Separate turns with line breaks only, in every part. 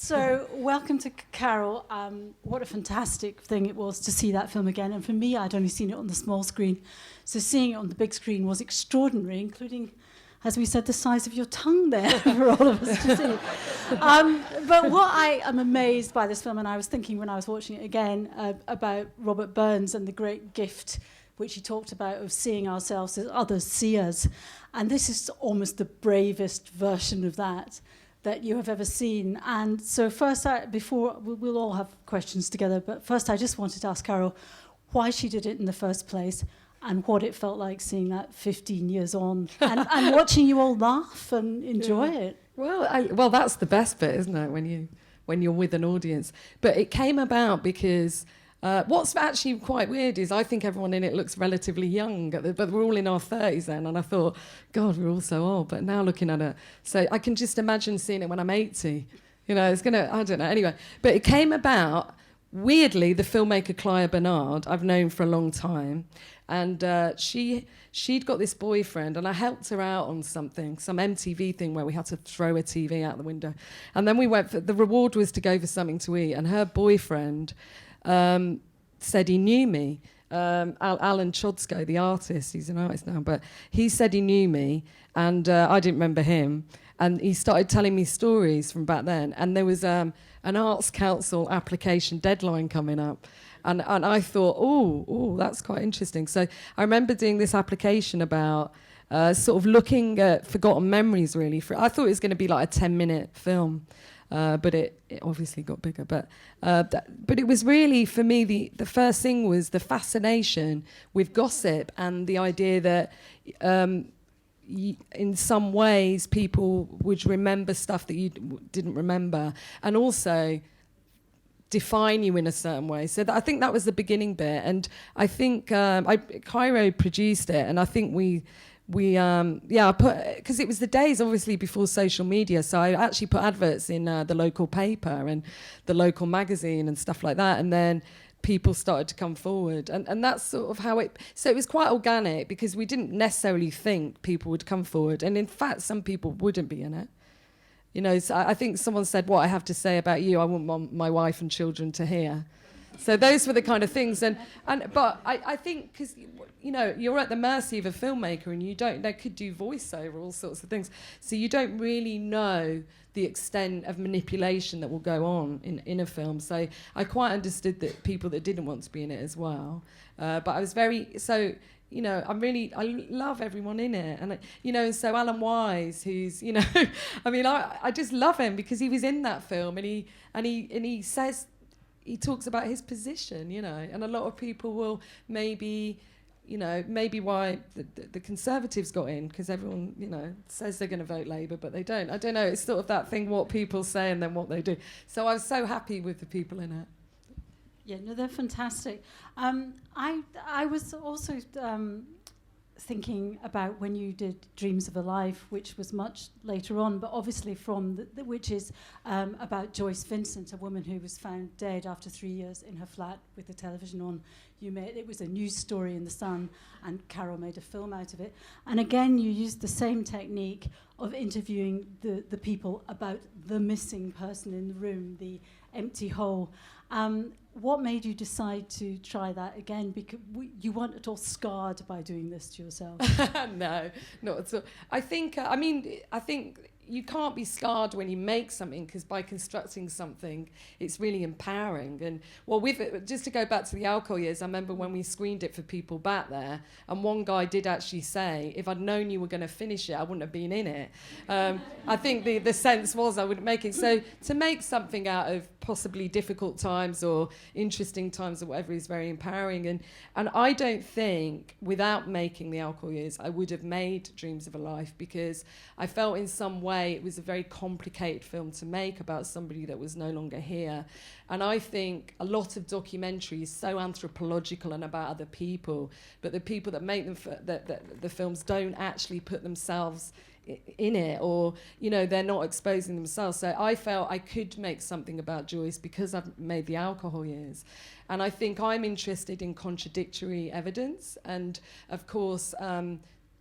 So, welcome to Carol. What a fantastic thing it was to see that film again. And for me, I'd only seen it on the small screen. So seeing it on the big screen was extraordinary, including, as we said, the size of your tongue there for all of us to see. But what I am amazed by this film, and I was thinking when I was watching it again about Robert Burns and the great gift which he talked about of seeing ourselves as others see us. And this is almost the bravest version of that you have ever seen. And so first, before we'll all have questions together, but first I just wanted to ask Carol why she did it in the first place and what it felt like seeing that 15 years on and watching you all laugh and enjoy it.
Well, that's the best bit, isn't it, when you're with an audience. But it came about because what's actually quite weird is I think everyone in it looks relatively young, but we're all in our 30s then, and I thought, God, we're all so old. But now looking at it, so I can just imagine seeing it when I'm 80. You know, it's gonna, I don't know. Anyway, but it came about, weirdly, the filmmaker Clea Bernard, I've known for a long time, and she'd got this boyfriend, and I helped her out on some MTV thing where we had to throw a TV out the window. And then we went the reward was to go for something to eat, and her boyfriend said he knew me. Alan Chodsko, the artist, he's an artist now, but he said he knew me, and I didn't remember him. And he started telling me stories from back then. And there was an Arts Council application deadline coming up. And I thought, oh, that's quite interesting. So I remember doing this application about sort of looking at forgotten memories, really. I thought it was going to be like a 10-minute film. But it obviously got bigger. But it was really, for me, the first thing was the fascination with gossip and the idea that in some ways people would remember stuff that you didn't remember, and also define you in a certain way. So I think that was the beginning bit. And I think Cairo produced it, and I think we I put, because it was the days obviously before social media, so I actually put adverts in the local paper and the local magazine and stuff like that, and then people started to come forward, and that's sort of how so it was quite organic, because we didn't necessarily think people would come forward, and in fact some people wouldn't be in it. You know, so I think someone said, what I have to say about you, I wouldn't want my wife and children to hear. So those were the kind of things, but I think, because you know, you're at the mercy of a filmmaker, and they could do voiceover, all sorts of things, so you don't really know the extent of manipulation that will go on in a film. So I quite understood that people that didn't want to be in it as well, but I was you know, I love everyone in it, and you know, so Alan Wise, who's, you know, I mean, I just love him because he was in that film, and he says. He talks about his position, you know, and a lot of people will maybe why the Conservatives got in, because everyone, you know, says they're going to vote Labour, but they don't. I don't know. It's sort of that thing, what people say and then what they do. So I was so happy with the people in it.
Yeah, no, they're fantastic. I was also thinking about when you did Dreams of a Life, which was much later on, but obviously from which is about Joyce Vincent, a woman who was found dead after 3 years in her flat with the television on. It was a news story in the Sun, and Carol made a film out of it. And again, you used the same technique of interviewing the people about the missing person in the room, the empty hole. What made you decide to try that again? Because you weren't at all scarred by doing this to yourself.
No, not at all. I think you can't be scarred when you make something, because by constructing something, it's really empowering. And well, just to go back to the alcohol years, I remember when we screened it for people back there, and one guy did actually say, if I'd known you were going to finish it, I wouldn't have been in it. I think the sense was I wouldn't make it. So to make something out of possibly difficult times or interesting times or whatever is very empowering. And I don't think, without making the alcohol years, I would have made Dreams of a Life, because I felt in some way it was a very complicated film to make about somebody that was no longer here. And I think a lot of documentaries so anthropological and about other people, but the people that make them, the films, don't actually put themselves in it, or, you know, they're not exposing themselves. So I felt I could make something about Joyce because I've made the alcohol years. And I think I'm interested in contradictory evidence, and of course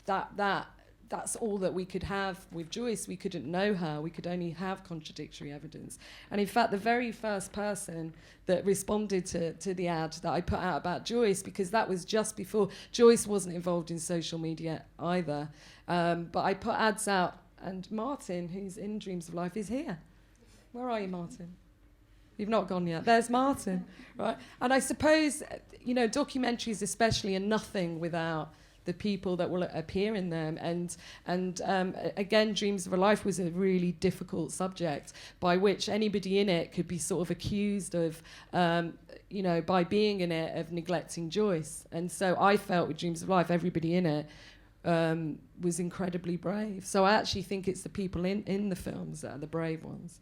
that that's all that we could have with Joyce. We couldn't know her. We could only have contradictory evidence. And in fact, the very first person that responded to the ad that I put out about Joyce, because that was just before, Joyce wasn't involved in social media either, but I put ads out, and Martin, who's in Dreams of Life, is here. Where are you, Martin? You've not gone yet. There's Martin, right? And I suppose, documentaries especially are nothing without the people that will appear in them. And again, Dreams of a Life was a really difficult subject by which anybody in it could be sort of accused of, by being in it, of neglecting Joyce. And so I felt with Dreams of Life, everybody in it was incredibly brave. So I actually think it's the people in the films that are the brave ones.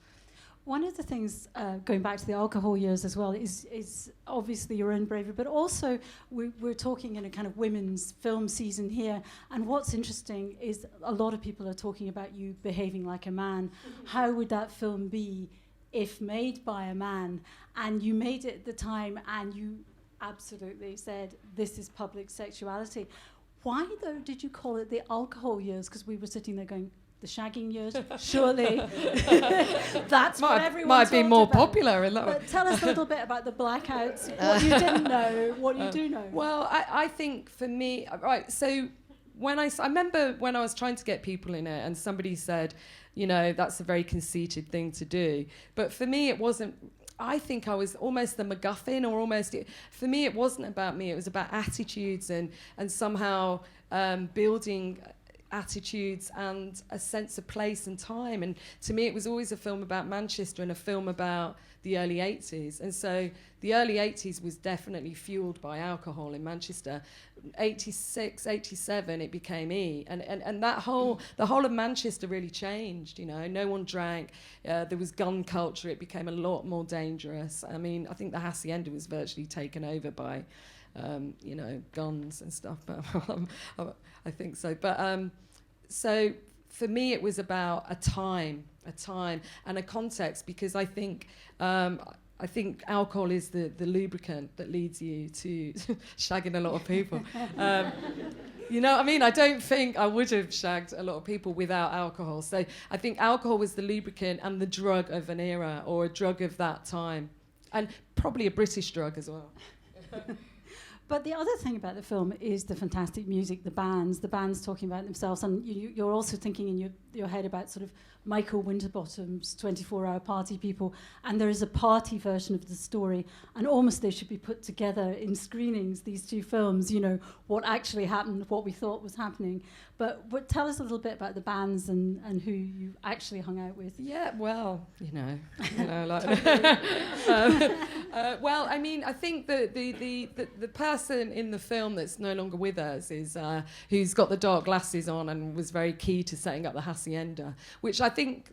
One of the things, going back to the alcohol years as well, is obviously your own bravery, but also we're talking in a kind of women's film season here. And what's interesting is a lot of people are talking about you behaving like a man. How would that film be if made by a man? And you made it at the time and you absolutely said, this is public sexuality. Why, though, did you call it the alcohol years? Because we were sitting there going, the shagging years, surely that's what everyone
might be more
about.
popular in that.
But tell us a little bit about the blackouts, what you didn't know, what you do know.
Well, I think for me, right, so I remember when I was trying to get people in it and somebody said, that's a very conceited thing to do. But for me, it wasn't. I think I was almost the MacGuffin, or for me, it wasn't about me. It was about attitudes and somehow building attitudes and a sense of place and time. And to me, it was always a film about Manchester and a film about the early 80s. And so the early 80s was definitely fueled by alcohol in Manchester. 86, 87, it became E. And the whole of Manchester really changed, No one drank. There was gun culture. It became a lot more dangerous. I mean, I think the Hacienda was virtually taken over by guns and stuff, but I think so. But so for me, it was about a time and a context, because I think alcohol is the lubricant that leads you to shagging a lot of people. You know what I mean? I don't think I would have shagged a lot of people without alcohol. So I think alcohol was the lubricant and the drug of an era, or a drug of that time, and probably a British drug as well.
But the other thing about the film is the fantastic music, the bands talking about themselves. And you're also thinking in your head about sort of Michael Winterbottom's 24-Hour Party People. And there is a party version of the story. And almost they should be put together in screenings, these two films, what actually happened, what we thought was happening. But tell us a little bit about the bands and who you actually hung out with.
Yeah, well, well, I mean, I think the person in the film that's no longer with us is who's got the dark glasses on and was very key to setting up the Hacienda, which I think,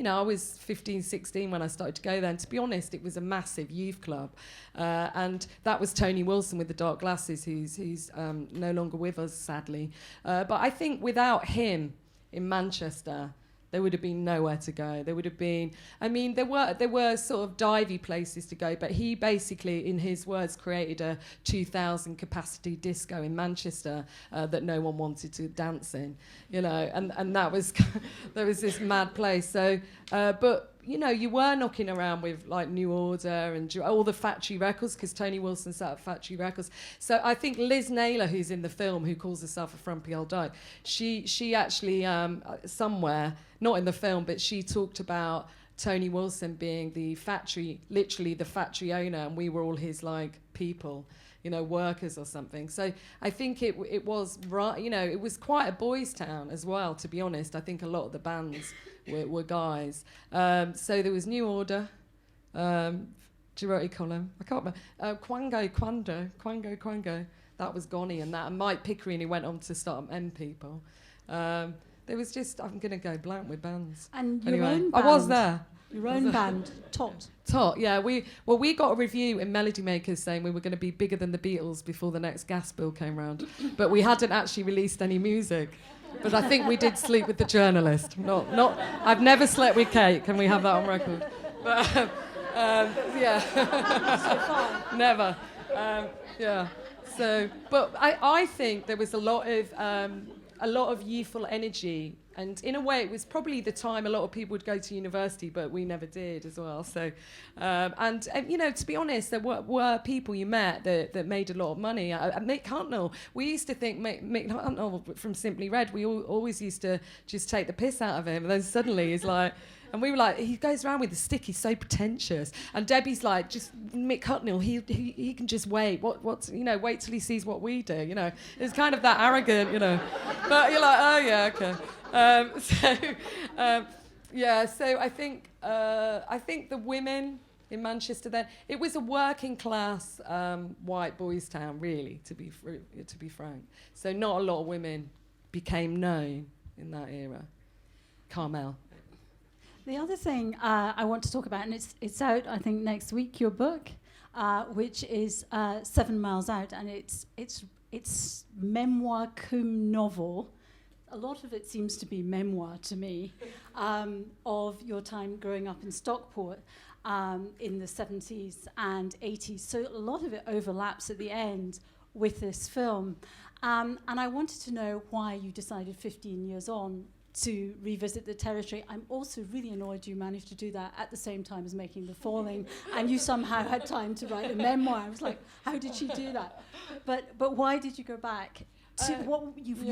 I was 15, 16 when I started to go there, and to be honest, it was a massive youth club, and that was Tony Wilson with the dark glasses, who's no longer with us, sadly. But I think without him in Manchester, there would have been nowhere to go. There would have been, there were sort of divey places to go, but he basically, in his words, created a 2,000 capacity disco in Manchester that no one wanted to dance in, and that was, there was this mad place. So, but, you were knocking around with like New Order and all the Factory Records, because Tony Wilson set up Factory Records. So I think Liz Naylor, who's in the film, who calls herself a frumpy old dyke, she actually, somewhere, not in the film, but she talked about Tony Wilson being the factory, literally the factory owner, and we were all his like people, workers or something. So I think it was right, it was quite a boys' town as well, to be honest. I think a lot of the bands were guys. So there was New Order, Giroti Column, I can't remember, Quango, that was Gonnie, and Mike Pickering, who went on to start M People. There was just, I'm going to go blank with bands.
And your own band.
I was there.
Your own band, Tot,
yeah. We got a review in Melody Makers saying we were going to be bigger than the Beatles before the next gas bill came round. But we hadn't actually released any music. But I think we did sleep with the journalist. Not. I've never slept with Kate. Can we have that on record? But, yeah.
So far.
Never. Yeah. So, but I think there was a lot of a lot of youthful energy. And in a way, it was probably the time a lot of people would go to university, but we never did as well. So, and to be honest, there were people you met that made a lot of money. Mick Hucknall, we used to think Mick Hucknall from Simply Red, we always used to just take the piss out of him. And then suddenly he's like... And we were like, he goes around with the stick, he's so pretentious. And Debbie's like, just Mick Hucknall, he can just wait. Wait till he sees what we do, It's kind of that arrogant, But you're like, oh yeah, okay. So I think the women in Manchester then, it was a working class white boys' town, really, to be frank. So not a lot of women became known in that era. Carmel.
The other thing I want to talk about, and it's out, I think, next week, your book, which is 7 Miles Out, and it's memoir cum novel. A lot of it seems to be memoir to me, of your time growing up in Stockport in the 70s and 80s. So a lot of it overlaps at the end with this film. And I wanted to know why you decided 15 years on to revisit the territory. I'm also really annoyed you managed to do that at the same time as making The Falling, and you somehow had time to write a memoir. I was like, how did she do that? But why did you go back to what you've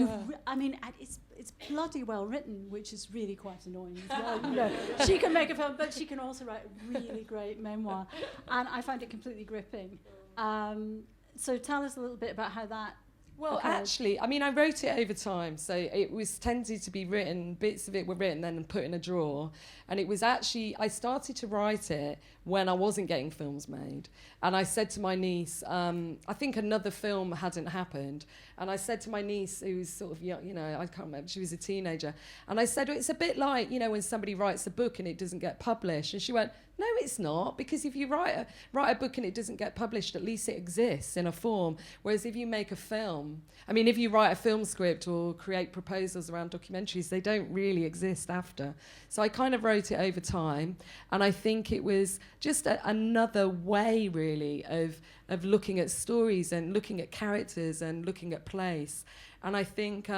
I mean, it's bloody well written, which is really quite annoying as well. She can make a film, but she can also write a really great memoir, and I find it completely gripping. So tell us a little bit about how that.
Well, actually, I mean, I wrote it over time, so it was tended to be written, bits of it were written and put in a drawer, and it was actually, I started to write it when I wasn't getting films made, and I said to my niece, I think another film hadn't happened, and I said to my niece, who was sort of young, I can't remember, she was a teenager, and I said, well, it's a bit like, when somebody writes a book and it doesn't get published, and she went, no, it's not, because if you write a book and it doesn't get published, at least it exists in a form. Whereas if you make a film, I mean, if you write a film script or create proposals around documentaries, they don't really exist after. So I kind of wrote it over time, and I think it was just another way, really, of looking at stories and looking at characters and looking at place. And I think...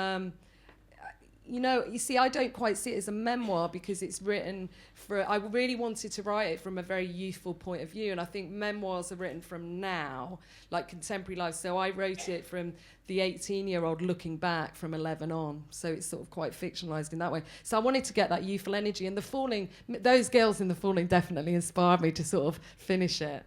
you see, I don't quite see it as a memoir because it's written I really wanted to write it from a very youthful point of view, and I think memoirs are written from now, like contemporary life. So I wrote it from the 18-year-old looking back from 11 on. So it's sort of quite fictionalised in that way. So I wanted to get that youthful energy, and The Falling, those girls in The Falling definitely inspired me to sort of finish it.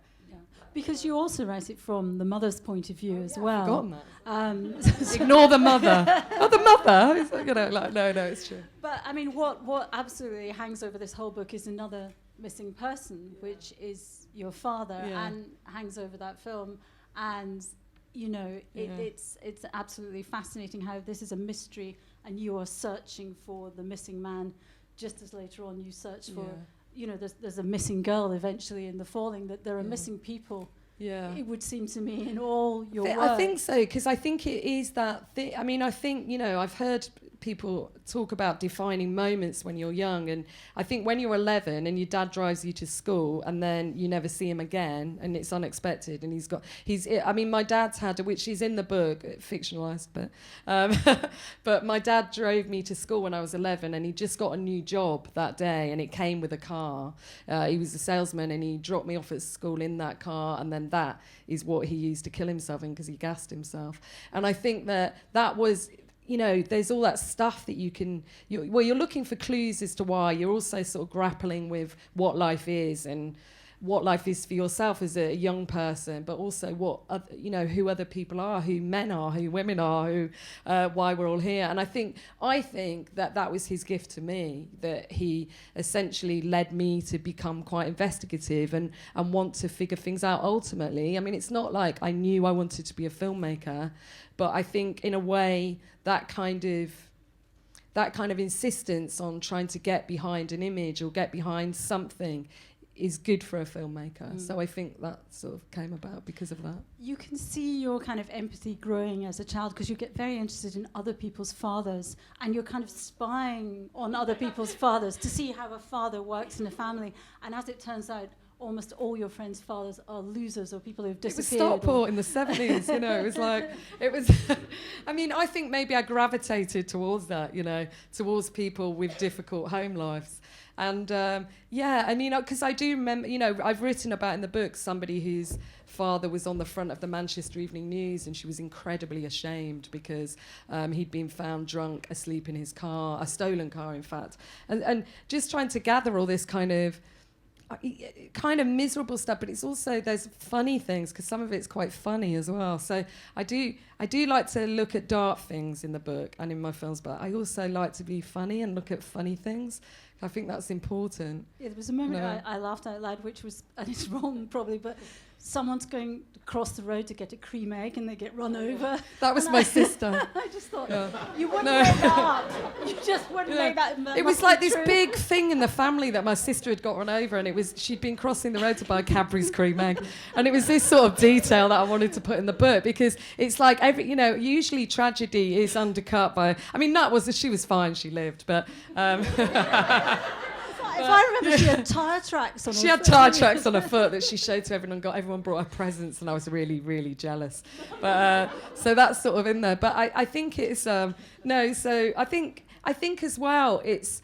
Because you also write it from the mother's point of view as well.
I've forgotten that. Ignore the mother. Oh, the mother. It's like, no, it's true.
But I mean, what absolutely hangs over this whole book is another missing person, which is your father, and hangs over that film. And it's absolutely fascinating how this is a mystery, and you are searching for the missing man, just as later on you search for. There's a missing girl eventually in The Falling, that there are missing people. Yeah. It would seem to me in all your work.
I think so, because I think it is that thing. I mean, I think, I've heard people talk about defining moments when you're young, and I think when you're 11 and your dad drives you to school and then you never see him again and it's unexpected, and my dad's had, which is in the book, fictionalised, but my dad drove me to school when I was 11, and he just got a new job that day, and it came with a car. He was a salesman, and he dropped me off at school in that car, and then that is what he used to kill himself in, because he gassed himself. And I think that was... there's all that stuff that you're looking for clues as to why. You're also sort of grappling with what life is and what life is for yourself as a young person, but also who other people are, who men are, who women are, why we're all here. And I think that was his gift to me, that he essentially led me to become quite investigative and want to figure things out ultimately. I mean, it's not like I knew I wanted to be a filmmaker, but I think in a way that kind of insistence on trying to get behind an image or get behind something is good for a filmmaker. So I think that sort of came about because of that.
You can see your kind of empathy growing as a child, because you get very interested in other people's fathers, and you're kind of spying on other people's fathers to see how a father works in a family. And as it turns out, almost all your friends' fathers are losers or people who've
It was
disappeared.
Stockport in the 70s, you know. It was, I mean, I think maybe I gravitated towards that, you know, towards people with difficult home lives. And yeah, I mean, because I do remember, you know, I've written about in the book somebody whose father was on the front of the Manchester Evening News, and she was incredibly ashamed because he'd been found drunk, asleep in his car, a stolen car, in fact. And just trying to gather all this kind of miserable stuff, but it's also, there's funny things, because some of it's quite funny as well. So I do like to look at dark things in the book and in my films, but I also like to be funny and look at funny things. I think that's important.
Yeah, there was a moment I laughed out loud, which was, and it's wrong probably, but someone's going across the road to get a cream egg and they get run over.
That was my sister.
I just thought, you wouldn't make that up. You just wouldn't make that up.
It was like this big thing in the family that my sister had got run over, and she'd been crossing the road to buy a Cadbury's cream egg. And it was this sort of detail that I wanted to put in the book, because it's like usually tragedy is undercut by, I mean, she was fine, she lived, but...
If I remember, she had tyre tracks on her foot.
She had tyre tracks on her foot that she showed to everyone, and everyone brought her presents, and I was really, really jealous. But so that's sort of in there. But I think it's so I think as well it's,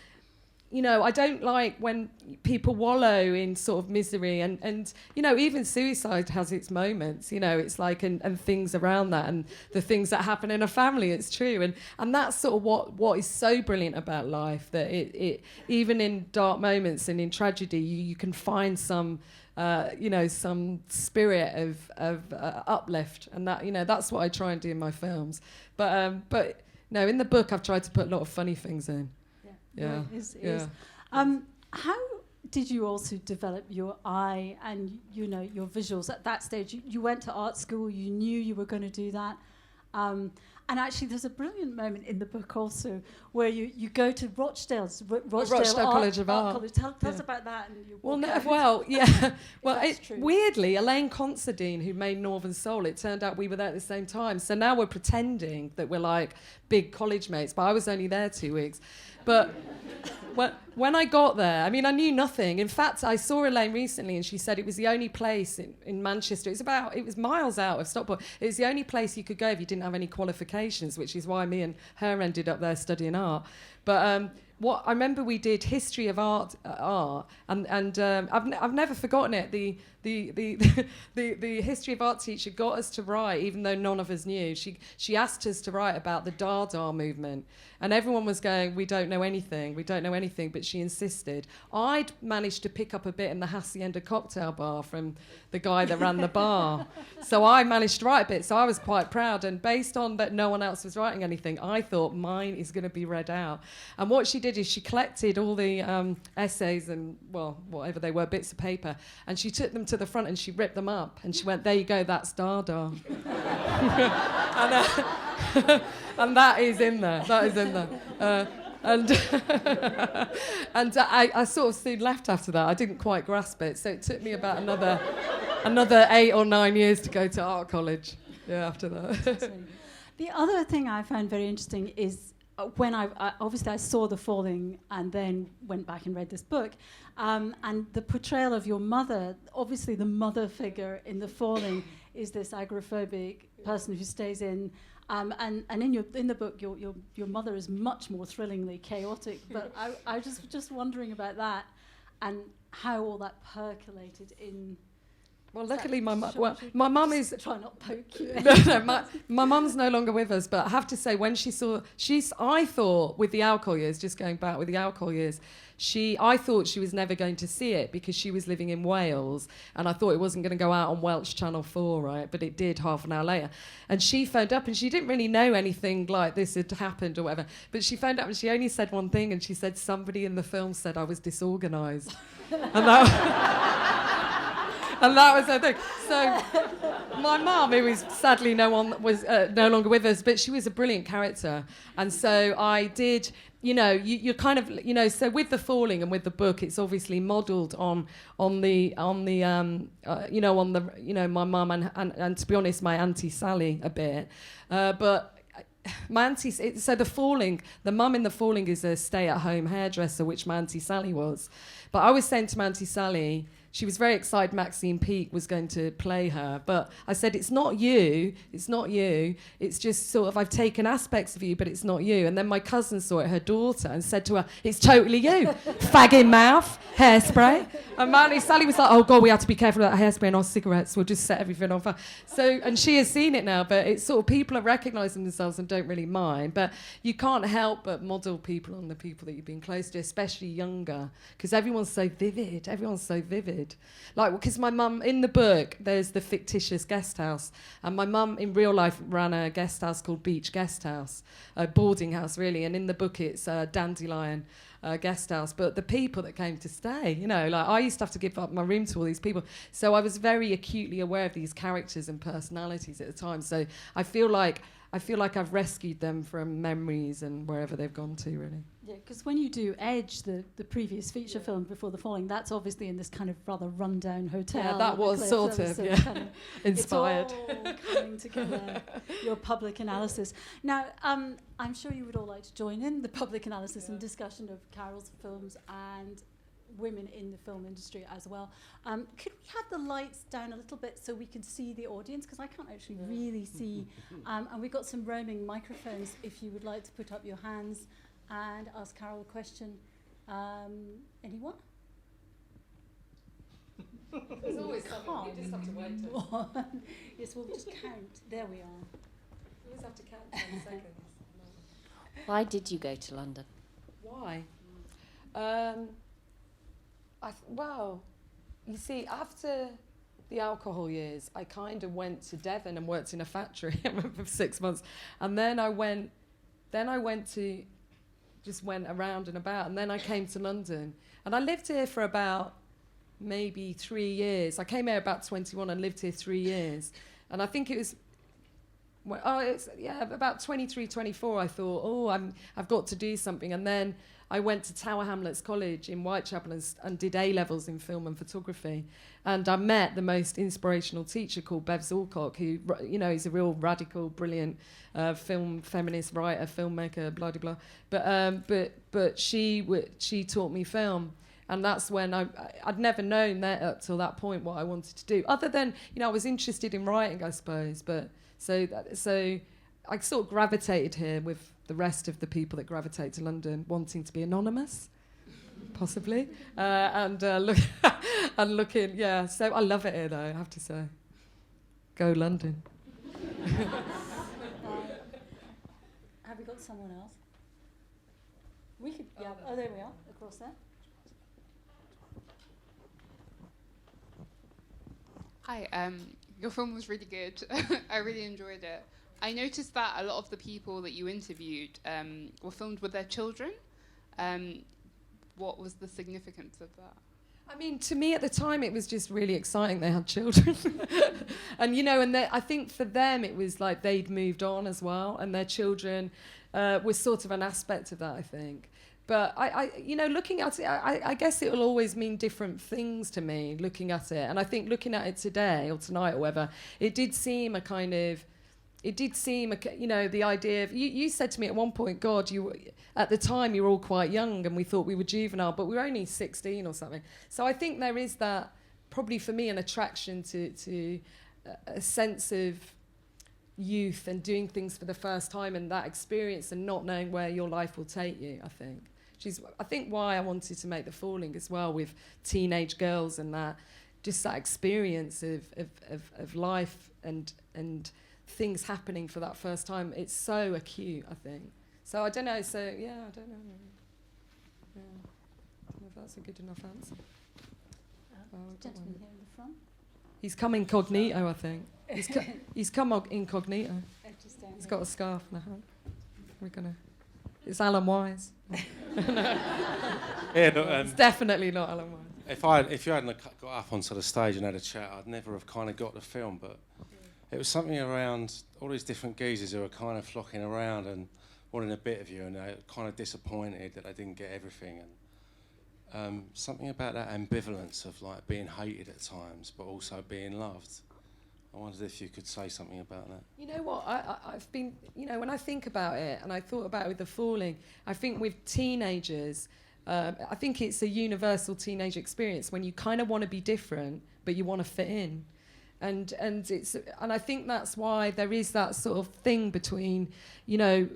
you know, I don't like when people wallow in sort of misery, and you know, even suicide has its moments, you know, it's like, and things around that, and the things that happen in a family, it's true, and that's sort of what is so brilliant about life, that it even in dark moments and in tragedy, you can find some you know, some spirit of uplift, and that, you know, that's what I try and do in my films. But no, in the book I've tried to put a lot of funny things in. Yeah.
How did you also develop your eye and, you know, your visuals at that stage? You went to art school, you knew you were going to do that. And actually, there's a brilliant moment in the book also where you go to Rochdale
College of Art.
College. Tell us about that. And
Weirdly, Elaine Considine, who made Northern Soul, it turned out we were there at the same time. So now we're pretending that we're like big college mates, but I was only there 2 weeks. But when I got there, I mean, I knew nothing. In fact, I saw Elaine recently, and she said it was the only place in Manchester. It was miles out of Stockport. It was the only place you could go if you didn't have any qualifications, which is why me and her ended up there studying art. But what I remember, we did history of art, and I've never forgotten it. The history of art teacher got us to write, even though none of us knew. She asked us to write about the Dada movement, and everyone was going, we don't know anything, but she insisted. I'd managed to pick up a bit in the Hacienda cocktail bar from the guy that ran the bar, so I managed to write a bit, so I was quite proud, and based on that no one else was writing anything, I thought mine is going to be read out. And what she did is she collected all the essays and, well, whatever they were, bits of paper, and she took them to the front and she ripped them up, and she went, there you go, that's Dada. And that is in there. And I sort of soon left after that. I didn't quite grasp it, so it took me about another 8 or 9 years to go to art college. Yeah, after that.
The other thing I found very interesting is when obviously I saw The Falling and then went back and read this book, and the portrayal of your mother, obviously the mother figure in The Falling is this agoraphobic person who stays in, and in the book your mother is much more thrillingly chaotic. But I was just wondering about that and how all that percolated in.
Well, luckily my mum is...
Try not poke you.
My mum's no longer with us, but I have to say, when I thought with the alcohol years, just going back with the alcohol years, I thought she was never going to see it because she was living in Wales, and I thought it wasn't going to go out on Welsh Channel 4, right? But it did half an hour later. And she phoned up, and she didn't really know anything like this had happened or whatever, but she phoned up and she only said one thing, and she said, somebody in the film said I was disorganised. And that was her thing. So my mum, who is sadly no longer with us, but she was a brilliant character. And so I did, you know, you're kind of, you know, so with The Falling and with the book, it's obviously modelled on my mum and to be honest, my Auntie Sally a bit. But my auntie, so the mum in The Falling is a stay-at-home hairdresser, which my Auntie Sally was. But I was saying to my Auntie Sally, she was very excited Maxine Peake was going to play her. But I said, it's not you. It's just sort of, I've taken aspects of you, but it's not you. And then my cousin saw it, her daughter, and said to her, it's totally you. Fagging mouth, hairspray. And Sally was like, oh God, we have to be careful about hairspray and our cigarettes. We'll just set everything on fire. So, and she has seen it now, but it's sort of, people are recognising themselves and don't really mind. But you can't help but model people on the people that you've been close to, especially younger, because everyone's so vivid. Like, because my mum, in the book, there's the fictitious guest house, and my mum in real life ran a guest house called Beach Guest House, a boarding house really, and in the book it's Dandelion Guest House. But the people that came to stay, you know, like I used to have to give up my room to all these people, so I was very acutely aware of these characters and personalities at the time. So I feel like I've rescued them from memories and wherever they've gone to, really.
Yeah, because when you do Edge, the previous feature film Before the Falling, that's obviously in this kind of rather rundown hotel.
Yeah, that was sort of, kind of inspired.
It's all coming together, your public analysis. Now, I'm sure you would all like to join in the public analysis and discussion of Carol's films and women in the film industry as well. Could we have the lights down a little bit so we can see the audience? Because I can't actually really see. And we've got some roaming microphones if you would like to put up your hands and ask Carol a question. Anyone?
There's always something, you just have to wait.
Yes, we'll just count. There we are.
You always have to count 10 seconds.
Why did you go to London?
Why? Well, you see, after the alcohol years, I kind of went to Devon and worked in a factory for 6 months, and then I went to, just went around and about, and then I came to London, and I lived here for about maybe 3 years. I came here about 21 and lived here 3 years, and I think it was. About 23, 24, I thought, I've got to do something. And then I went to Tower Hamlets College in Whitechapel and did A-levels in film and photography. And I met the most inspirational teacher called Bev Zorcock, who, you know, is a real radical, brilliant film feminist writer, filmmaker, blah, blah, blah. But she taught me film. And that's when I'd never known that up till that point what I wanted to do. Other than, you know, I was interested in writing, I suppose, but... So I sort of gravitated here with the rest of the people that gravitate to London, wanting to be anonymous, possibly, and looking. Yeah, so I love it here, though. I have to say, go London.
Have we got someone else? We could. Yeah. Oh, there we are. Across there.
Hi. Your film was really good. I really enjoyed it. I noticed that a lot of the people that you interviewed were filmed with their children. What was the significance of that?
I mean, to me at the time, it was just really exciting. They had children. And, you know, I think for them, it was like they'd moved on as well. And their children was sort of an aspect of that, I think. But I you know, looking at it, I guess it will always mean different things to me, looking at it. And I think looking at it today or tonight or whatever, it did seem you know, the idea of, you said to me at one point, God, at the time you were all quite young and we thought we were juvenile, but we were only 16 or something. So I think there is that, probably for me, an attraction to a sense of youth and doing things for the first time and that experience and not knowing where your life will take you, I think. I think why I wanted to make The Falling as well, with teenage girls and that, just that experience of life and things happening for that first time. It's so acute, I think. So I don't know, so yeah, I don't know. Yeah. I don't know if that's a good enough answer.
Gentleman here in the front.
He's come incognito, I think. He's come incognito. He's got a scarf and a hat. It's Alan Wise.
Yeah, no,
it's definitely not Alan Wise.
If you hadn't got up onto the stage and had a chat, I'd never have kind of got the film. But it was something around all these different geezers who were kind of flocking around and wanting a bit of you, and they were kind of disappointed that they didn't get everything. And something about that ambivalence of like being hated at times, but also being loved. I wondered if you could say something about that.
You know what, I've been, you know, when I think about it, and I thought about it with The Falling, I think with teenagers, I think it's a universal teenage experience when you kind of want to be different, but you want to fit in. And I think that's why there is that sort of thing between, you know,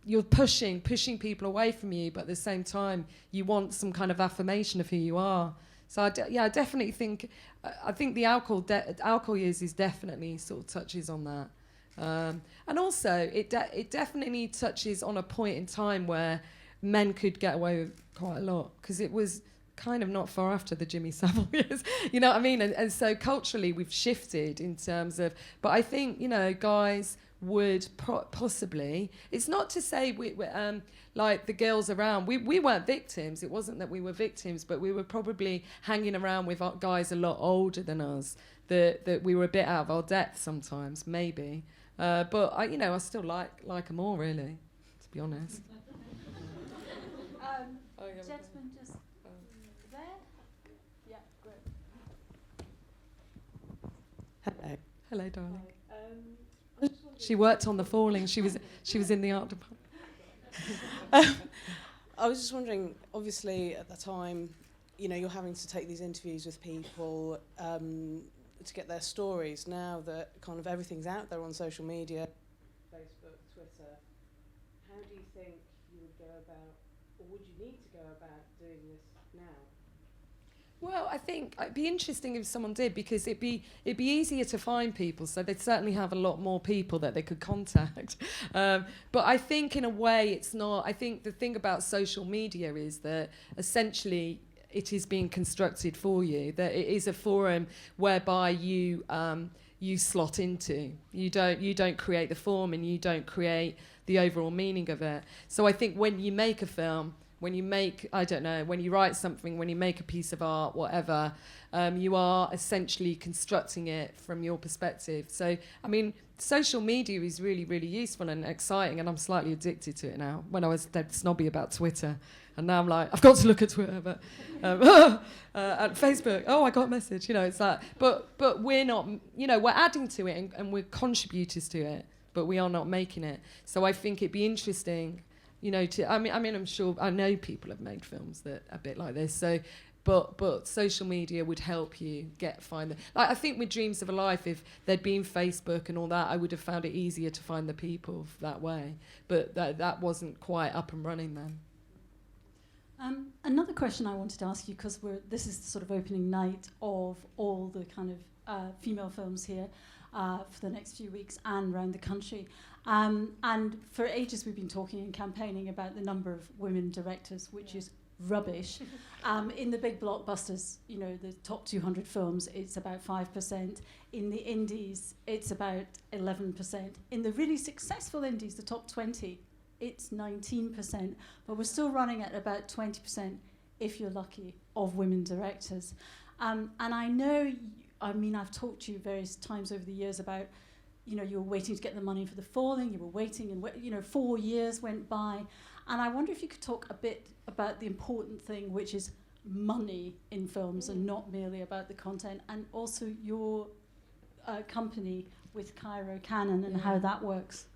you're pushing people away from you, but at the same time, you want some kind of affirmation of who you are. So I definitely think, I think the alcohol years is definitely sort of touches on that. And also, it definitely touches on a point in time where men could get away with quite a lot, because it was kind of not far after the Jimmy Savile years, you know what I mean? And so culturally, we've shifted in terms of, but I think, you know, guys would possibly, it's not to say we like the girls around, we weren't victims. It wasn't that we were victims, but we were probably hanging around with guys a lot older than us, that we were a bit out of our depth sometimes, maybe. But I still like them all, really, to be honest.
Gentleman just there. Yeah, great.
Hello, darling. She worked on The Falling. She was in the art department.
I was just wondering, obviously at the time, you know, you're having to take these interviews with people to get their stories. Now that kind of everything's out there on social media, Facebook, Twitter, how do you think you would go about, or would you need to go about doing this now?
Well, I think it'd be interesting if someone did, because it'd be easier to find people, so they'd certainly have a lot more people that they could contact. But I think in a way it's not. I think the thing about social media is that essentially it is being constructed for you, that it is a forum whereby you slot into. You don't create the form, and you don't create the overall meaning of it. So I think when you make a film, when you make, I don't know, when you write something, when you make a piece of art, whatever, you are essentially constructing it from your perspective. So, I mean, social media is really, really useful and exciting, and I'm slightly addicted to it now. When I was dead snobby about Twitter, and now I'm like, I've got to look at Twitter, but at Facebook, oh, I got a message, you know, it's that. But we're not, you know, we're adding to it, and we're contributors to it, but we are not making it. So I think it'd be interesting, you know, I mean, I'm sure, I know people have made films that are a bit like this. So, but social media would help you find them. Like, I think with Dreams of a Life, if there'd been Facebook and all that, I would have found it easier to find the people that way. But that wasn't quite up and running then.
Another question I wanted to ask you, because this is the sort of opening night of all the kind of female films here for the next few weeks and around the country. And for ages we've been talking and campaigning about the number of women directors, which is rubbish. In the big blockbusters, you know, the top 200 films, it's about 5%. In the indies, it's about 11%. In the really successful indies, the top 20, it's 19%. But we're still running at about 20%, if you're lucky, of women directors. And I know, I've talked to you various times over the years about, you know, you were waiting to get the money for The Falling, you were waiting, and 4 years went by. And I wonder if you could talk a bit about the important thing, which is money in films and not merely about the content, and also your company with Cairo Canon and how that works.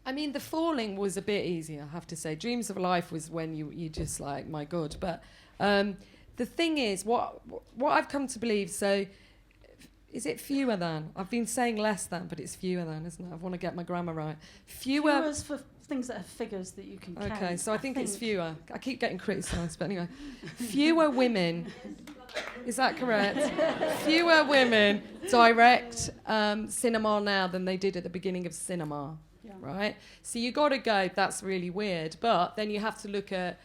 I mean, The Falling was a bit easier, I have to say. Dreams of Life was when you just like, my God. But the thing is, what I've come to believe, so... Is it fewer than? I've been saying less than, but it's fewer than, isn't it? I want to get my grammar right.
Fewer's for things that have figures that you can count.
Okay, so I think it's fewer. I keep getting criticised, but anyway. Fewer women, is that correct? Fewer women direct cinema now than they did at the beginning of cinema, right? So you got to go, that's really weird. But then you have to look at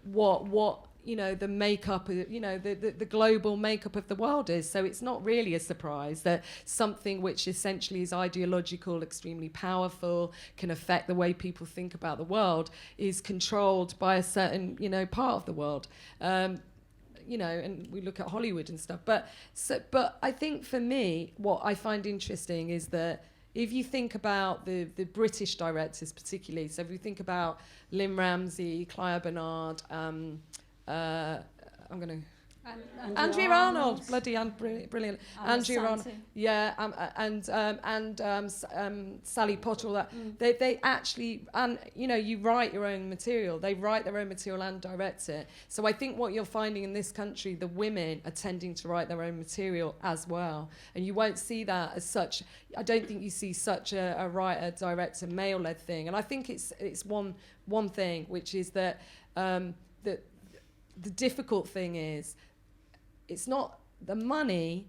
what you know, the makeup, you know, the global makeup of the world is. So it's not really a surprise that something which essentially is ideological, extremely powerful, can affect the way people think about the world, is controlled by a certain, you know, part of the world. You know, and we look at Hollywood and stuff. But I think for me, what I find interesting is that if you think about the British directors particularly, so if you think about Lynn Ramsay, Claire Bernard, Andrea Arnold, bloody brilliant. Andrea Arnold,
Santi.
yeah, Sally Potter. All that they actually, and you know, you write your own material. They write their own material and direct it. So I think what you're finding in this country, the women are tending to write their own material as well, and you won't see that as such. I don't think you see such a writer, director, male-led thing. And I think it's one thing, which is that the difficult thing is, it's not the money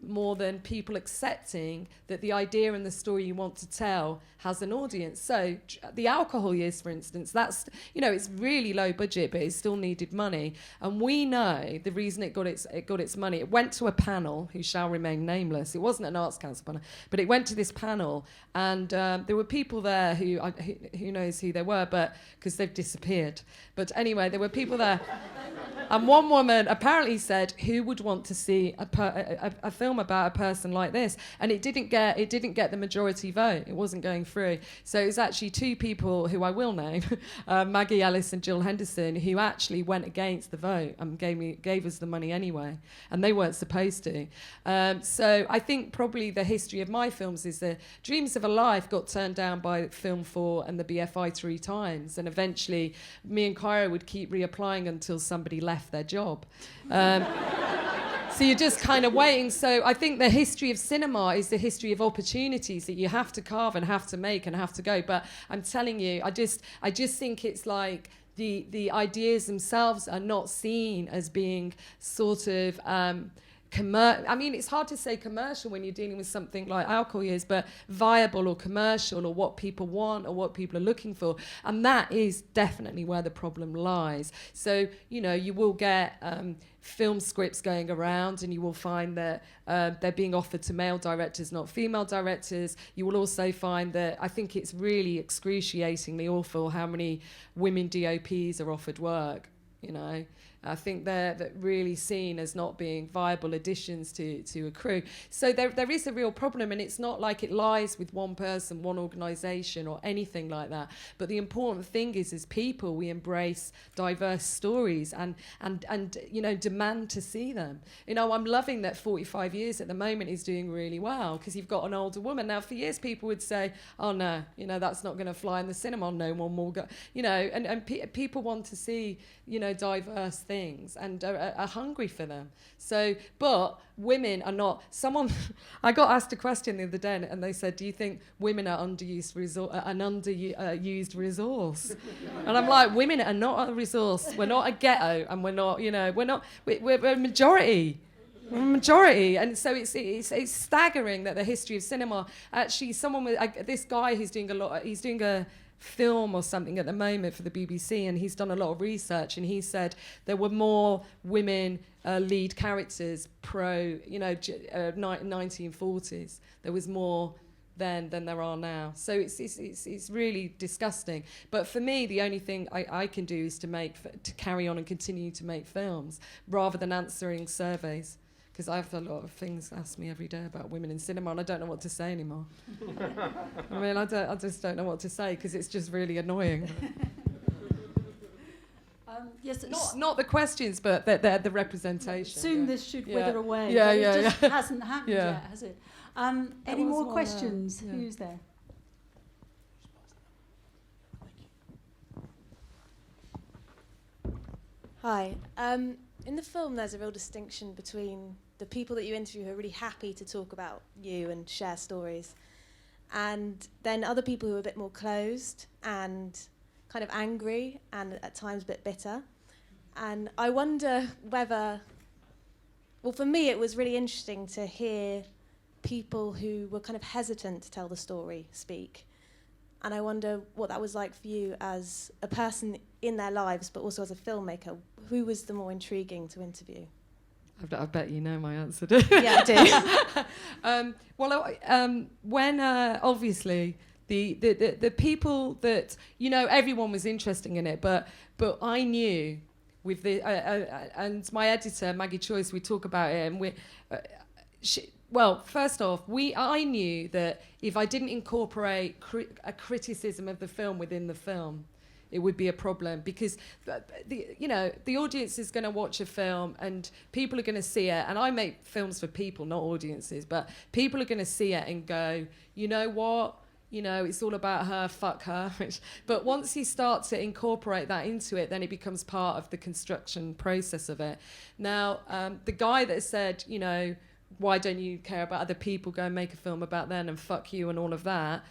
more than people accepting that the idea and the story you want to tell has an audience. So the alcohol years, for instance, that's, you know, it's really low budget, but it still needed money. And we know the reason it got its money. It went to a panel who shall remain nameless. It wasn't an Arts Council panel, but it went to this panel, and there were people there who knows who they were, but because they've disappeared. But anyway, there were people there. And one woman apparently said, "Who would want to see a film about a person like this?" And it didn't get the majority vote. It wasn't going through. So it was actually two people who I will name, Maggie Ellis and Jill Henderson, who actually went against the vote and gave us the money anyway. And they weren't supposed to. So I think probably the history of my films is that Dreams of a Life got turned down by Film 4 and the BFI 3 times. And eventually me and Kyra would keep reapplying until somebody left their job. So you're just kind of waiting. So I think the history of cinema is the history of opportunities that you have to carve and have to make and have to go. But I'm telling you, I just think it's like the ideas themselves are not seen as being sort of I mean, it's hard to say commercial when you're dealing with something like alcohol years, but viable or commercial, or what people want or what people are looking for. And that is definitely where the problem lies. So, you know, you will get film scripts going around, and you will find that they're being offered to male directors, not female directors. You will also find that I think it's really excruciatingly awful how many women DOPs are offered work, you know. I think they're really seen as not being viable additions to a crew. So there is a real problem, and it's not like it lies with one person, one organisation or anything like that. But the important thing is, as people, we embrace diverse stories and you know, demand to see them. You know, I'm loving that 45 Years at the moment is doing really well, because you've got an older woman. Now, for years, people would say, oh, no, you know, that's not going to fly in the cinema. No one will go. You know, and people want to see, you know, diverse things and are hungry for them. So, but women are not. I got asked a question the other day, and they said, "Do you think women are an underused resource?" And I'm like, women are not a resource. We're not a ghetto, and we're not. You know, we're a majority. We're a majority, and so it's staggering that the history of cinema. Actually, this guy who's doing a film or something at the moment for the BBC, and he's done a lot of research, and he said there were more women lead characters 1940s. There was more then than there are now. So it's really disgusting. But for me, the only thing I can do is to carry on and continue to make films rather than answering surveys. Because I have a lot of things asked me every day about women in cinema, and I don't know what to say anymore. I mean, I just don't know what to say, because it's just really annoying.
Yes,
not the questions, but the representation.
Soon this should wither away.
Yeah,
but
yeah,
it just hasn't happened
Yeah.
yet, has it? Any more questions?
Yeah.
Who's there?
Hi. In the film, there's a real distinction between the people that you interview who are really happy to talk about you and share stories, and then other people who are a bit more closed and kind of angry and at times a bit bitter. And I wonder whether, well, for me, it was really interesting to hear people who were kind of hesitant to tell the story speak. And I wonder what that was like for you as a person in their lives, but also as a filmmaker. Who was the more intriguing to interview?
I bet you know my answer.
Yeah, I do.
When obviously the people that, you know, everyone was interested in it, but I knew with the and my editor Maggie Choice, we talk about it, and well, first off, I knew that if I didn't incorporate a criticism of the film within the film, it would be a problem, because the audience is going to watch a film and people are going to see it, and I make films for people, not audiences, but people are going to see it and go, you know what, it's all about her, fuck her. But once you start to incorporate that into it, then it becomes part of the construction process of it. Now, the guy that said, why don't you care about other people, go and make a film about them and fuck you and all of that,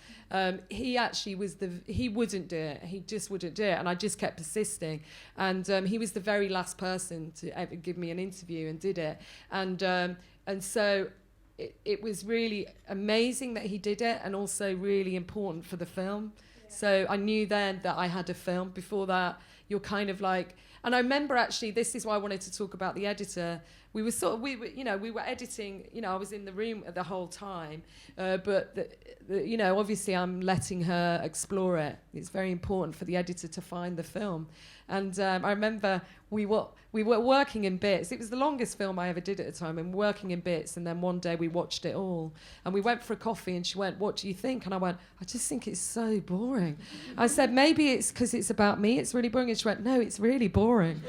he actually was he wouldn't do it. He just wouldn't do it. And I just kept persisting. And he was the very last person to ever give me an interview and did it. And so it was really amazing that he did it, and also really important for the film. Yeah. So I knew then that I had a film. Before that, you're kind of like... And I remember, actually, this is why I wanted to talk about the editor. We were editing, I was in the room the whole time, but obviously I'm letting her explore it. It's very important for the editor to find the film. And I remember we were working in bits. It was the longest film I ever did at the time, and working in bits. And then one day we watched it all, and we went for a coffee, and she went, "What do you think?" And I went, "I just think it's so boring." I said, "Maybe it's because it's about me, it's really boring." And she went, "No, it's really boring."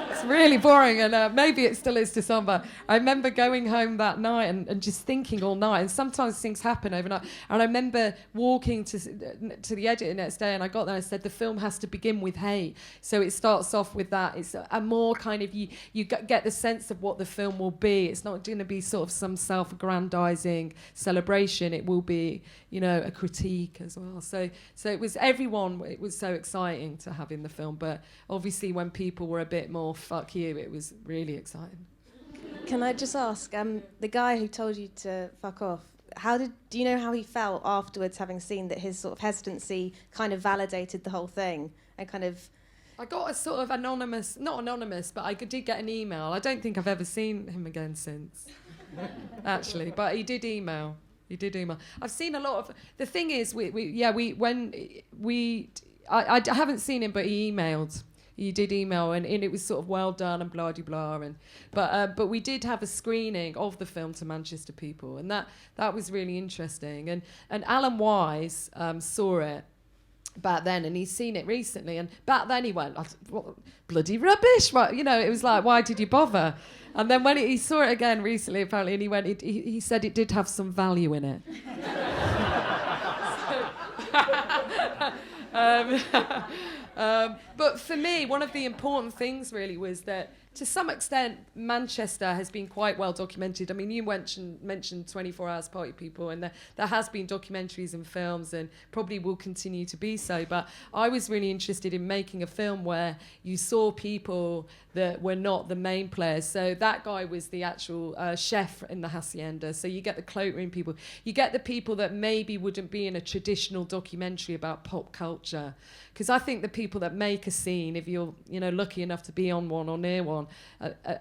It's really boring, and maybe it still is to some, but I remember going home that night and just thinking all night, and sometimes things happen overnight. And I remember walking to the editor the next day, and I got there and I said, the film has to begin with hate. So it starts off with that. It's a more kind of, you get the sense of what the film will be. It's not going to be sort of some self-aggrandizing celebration. It will be, a critique as well. So it was it was so exciting to have in the film, but obviously when people were a bit more fuck you, it was really exciting.
Can I just ask, the guy who told you to fuck off, do you know how he felt afterwards, having seen that his sort of hesitancy kind of validated the whole thing and kind of...
I got a sort of not anonymous, but I did get an email. I don't think I've ever seen him again since, actually, but he did email. I've seen a lot of... The thing is, I haven't seen him, but he emailed. He did email, and it was sort of well done and blah de blah, but we did have a screening of the film to Manchester people, and that was really interesting. And Alan Wise saw it back then, and he's seen it recently, and back then he went, "What bloody rubbish!" It was like, why did you bother? And then when he saw it again recently, apparently, and he went, he said it did have some value in it. But for me, one of the important things really was that, to some extent, Manchester has been quite well documented. I mean, you mentioned 24 Hours Party People, and there has been documentaries and films, and probably will continue to be so. But I was really interested in making a film where you saw people that were not the main players. So that guy was the actual chef in the hacienda. So you get the cloakroom people. You get the people that maybe wouldn't be in a traditional documentary about pop culture. Because I think the people that make a scene, if you're lucky enough to be on one or near one,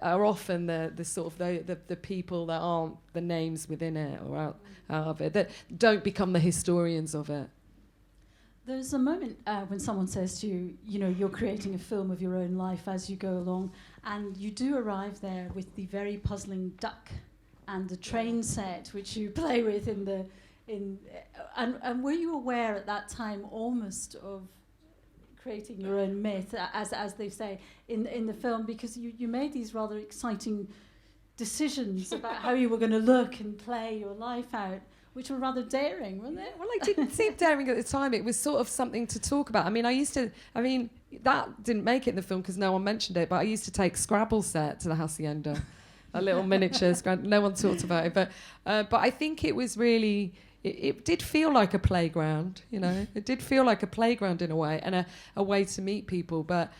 are often the sort of the people that aren't the names within it or out of it, that don't become the historians of it.
There's a moment when someone says to you, you're creating a film of your own life as you go along, and you do arrive there with the very puzzling duck and the train set, which you play with and were you aware at that time almost of creating your own myth, as they say in the film, because you made these rather exciting decisions about how you were going to look and play your life out, which were rather daring, weren't they?
Well, it didn't seem daring at the time. It was sort of something to talk about. That didn't make it in the film because no one mentioned it, but I used to take Scrabble set to the hacienda, a little miniature Scrabble. No one talked about it, but I think it was really... It did feel like a playground, It did feel like a playground in a way, and a way to meet people. But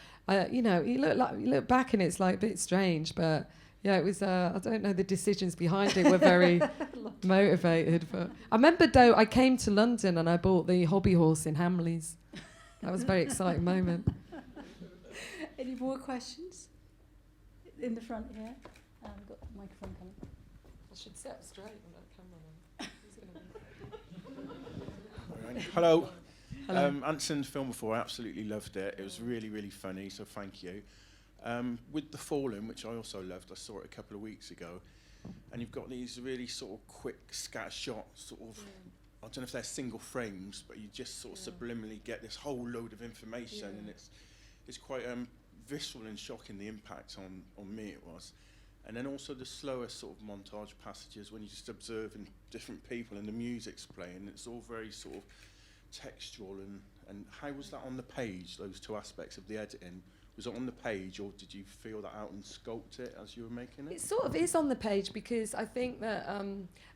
you look back and it's like a bit strange. But yeah, it was. I don't know, the decisions behind it were very motivated. But I remember though, I came to London and I bought the hobby horse in Hamleys. That was a very exciting moment.
Any more questions? In the front here. We've got the microphone coming.
I should sit up straight with that camera on.
Hello. Anson's film before, I absolutely loved it. It was really, really funny, so thank you. With The Fallen, which I also loved, I saw it a couple of weeks ago, and you've got these really sort of quick scatter shot sort of I don't know if they're single frames, but you just sort of subliminally get this whole load of information, and it's quite visceral and shocking, the impact on me it was. And then also the slower sort of montage passages when you're just observing different people and the music's playing. It's all very sort of textual. And how was that on the page, those two aspects of the editing? Was it on the page, or did you feel that out and sculpt it as you were making it?
It sort of is on the page, because I think that,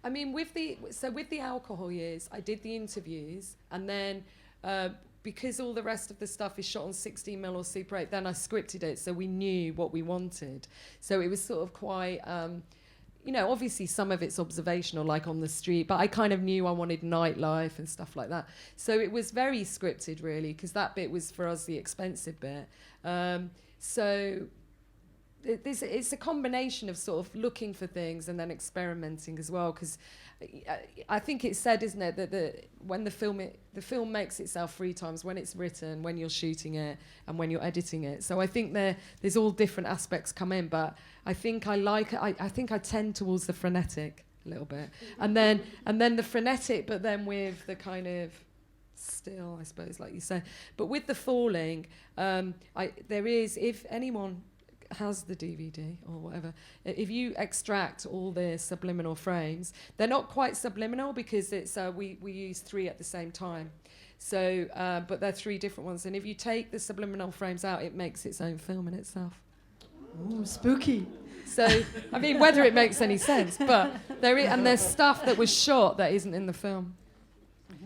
I mean, with the alcohol years, I did the interviews, and then because all the rest of the stuff is shot on 16mm or Super 8, then I scripted it so we knew what we wanted. So it was sort of quite, you know, obviously some of it's observational, like on the street, but I kind of knew I wanted nightlife and stuff like that. So it was very scripted, really, because that bit was, for us, the expensive bit. So it's a combination of sort of looking for things and then experimenting as well, because I think it's said, isn't it, that when the film makes itself 3 times: when it's written, when you're shooting it, and when you're editing it. So I think there's all different aspects come in, but I think I think I tend towards the frenetic a little bit, and then the frenetic, but then with the kind of still, I suppose, like you say. But with the falling, there is, if anyone has the DVD or whatever, if you extract all the subliminal frames, they're not quite subliminal because it's we use 3 at the same time. So, but they're 3 different ones. And if you take the subliminal frames out, it makes its own film in itself.
Ooh, spooky.
So, I mean, whether it makes any sense, but there's stuff that was shot that isn't in the film.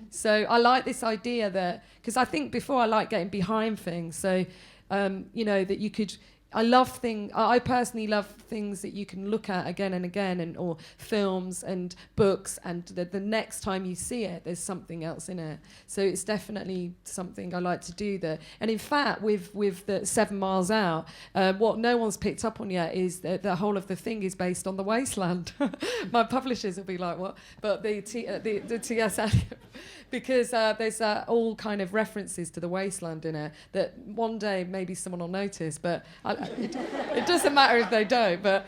So I like this idea that, because I think before I like getting behind things. So, you know, that you could. I personally love things that you can look at again and again, or films and books, and the next time you see it, there's something else in it. So it's definitely something I like to do there. And in fact, with the 7 Miles Out, what no one's picked up on yet is that the whole of the thing is based on the wasteland. My publishers will be like, what? But the T.S. Eliot, because there's all kind of references to the wasteland in it that one day maybe someone will notice, but it doesn't matter if they don't. But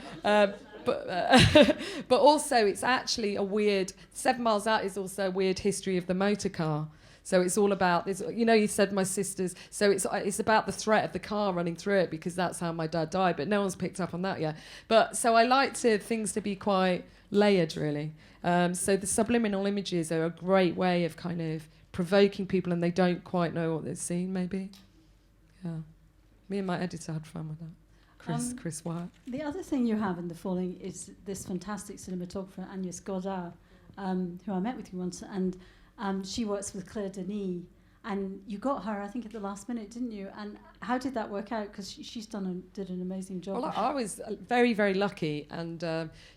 also it's actually a weird. 7 Miles Out is also a weird history of the motor car. So it's all about this. You know, you said my sisters. So it's about the threat of the car running through it, because that's how my dad died. But no one's picked up on that yet. But so I like things to be quite layered, really. So the subliminal images are a great way of kind of provoking people, and they don't quite know what they've seen, maybe. Yeah. Me and my editor had fun with that. Chris Wyatt.
The other thing you have in The Falling is this fantastic cinematographer, Agnès Godard, who I met with you once, and she works with Claire Denis, and you got her, I think, at the last minute, didn't you? And how did that work out? Because she's did an amazing job.
Well, I was very, very lucky, and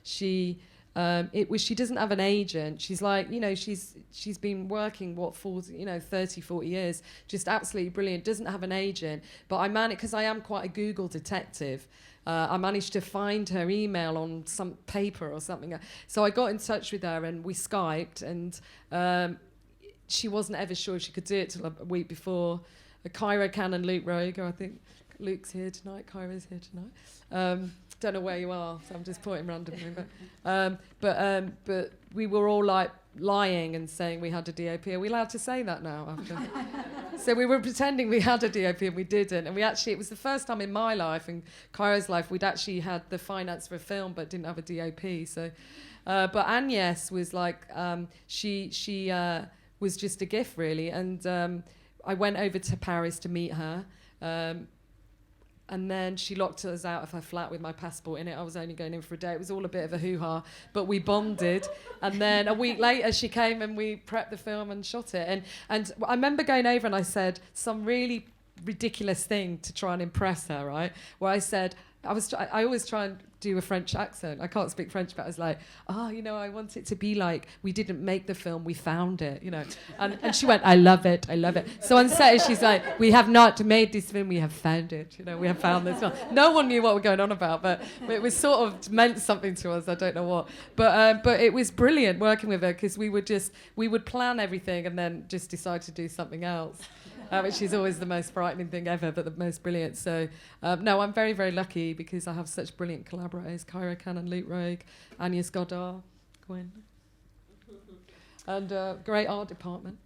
she doesn't have an agent. She's like, you know, she's been working 30, 40 years, just absolutely brilliant. Doesn't have an agent, but I managed, because I am quite a Google detective. I managed to find her email on some paper or something. So I got in touch with her and we Skyped, and she wasn't ever sure if she could do it till a week before. Cairo Can and Luke Roger, I think Luke's here tonight, Cairo's here tonight. Don't know where you are, so I'm just pointing randomly. But we were all like lying and saying we had a DOP. Are we allowed to say that now? So we were pretending we had a DOP and we didn't. And it was the first time in my life and Cairo's life we'd actually had the finance for a film but didn't have a DOP. So, but Agnès was like, she was just a gift, really. And I went over to Paris to meet her. And then she locked us out of her flat with my passport in it. I was only going in for a day. It was all a bit of a hoo-ha, but we bonded. And then a week later, she came and we prepped the film and shot it. And I remember going over and I said some really ridiculous thing to try and impress her, right? Where I said, I always try and do a French accent. I can't speak French, but I was like, I want it to be like, we didn't make the film, we found it, you know. And she went, I love it. So on set, she's like, we have not made this film, we have found it, you know, we have found this film. No one knew what we're going on about, but it was sort of meant something to us, I don't know what. But it was brilliant working with her, because we would plan everything and then just decide to do something else. Which is always the most frightening thing ever, but the most brilliant. So, no, I'm very, very lucky because I have such brilliant collaborators, Cairo Can and Luke Rogue, Agnès Godard, Gwen. and great art department.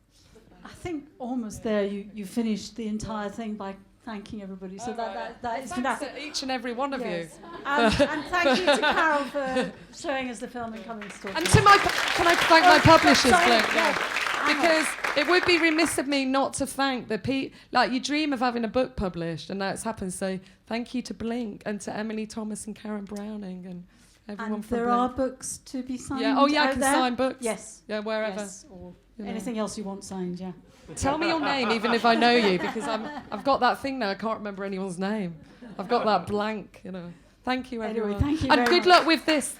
I think almost there you finished the entire thing by thanking everybody. So that is
Thanks
fantastic.
to each and every one of you.
And thank you to Carol for showing us the film and coming to talk.
And to can I thank my publishers,
sorry,
Blink?
yeah.
Because it would be remiss of me not to thank the people. Like, you dream of having a book published, and now it's happened. So thank you to Blink and to Emily Thomas and Karen Browning and everyone
And
from
there
Blink.
are books to be signed.
Yeah. Oh, yeah, I
out
can
there?
sign books.
Yes.
Yeah, wherever.
Yes, or
You know.
anything else you want signed, yeah.
Tell me your name, even if I know you, because I've got that thing now. I can't remember anyone's name. I've got that blank, you know. Thank you, everyone.
Anyway, thank you
and
very
good
much.
luck with this,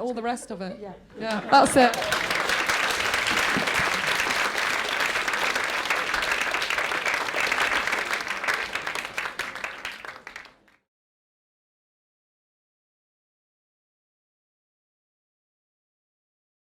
all the rest of it.
Yeah.
Yeah, that's it.